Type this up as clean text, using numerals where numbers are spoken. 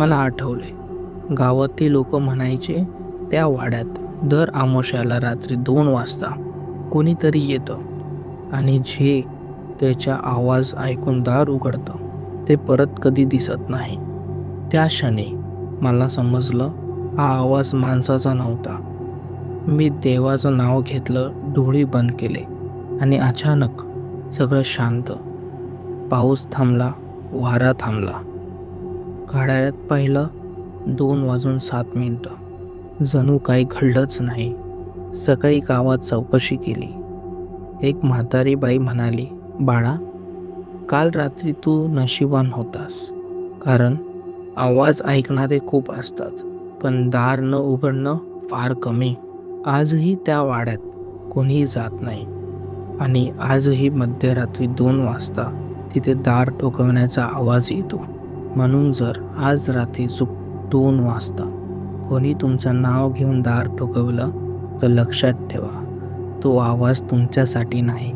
मला आठवले गावातील लोक म्हणायचे त्या वाड्यात दर अमावास्येला रात्री 2 वाजता कोणीतरी येतं आणि जे त्याचा आवाज ऐकून दार उघडतं ते परत कधी दिसत नाही. त्या क्षणी मला समजलं हा आवाज माणसाचा नव्हता. मी देवाचं नाव घेतलं, डोळे बंद केले आणि अचानक सगळं शांत. पाऊस थांबला, वारा थांबला. घड्याळात पाहिलं 2:07. जणू काही घडलंच नाही. सकाळी गावात चौकशी केली. एक म्हातारी बाई म्हणाली, बाळा, काल रात्री तू नशिबान होतास. कारण आवाज ऐकणारे खूप असतात, पण दार न उघडणं फार कमी. आजही त्या वाड्यात कोणीही जात नाही आणि आजही मध्यरात्री 2 वाजता तिथे दार ठोकवण्याचा आवाज येतो. म्हणून जर आज रात्री चूक 2 वाजता कोणी तुमचं नाव घेऊन दार ठोकवलं तर लक्षात ठेवा, तो आवाज तुमच्यासाठी नाही,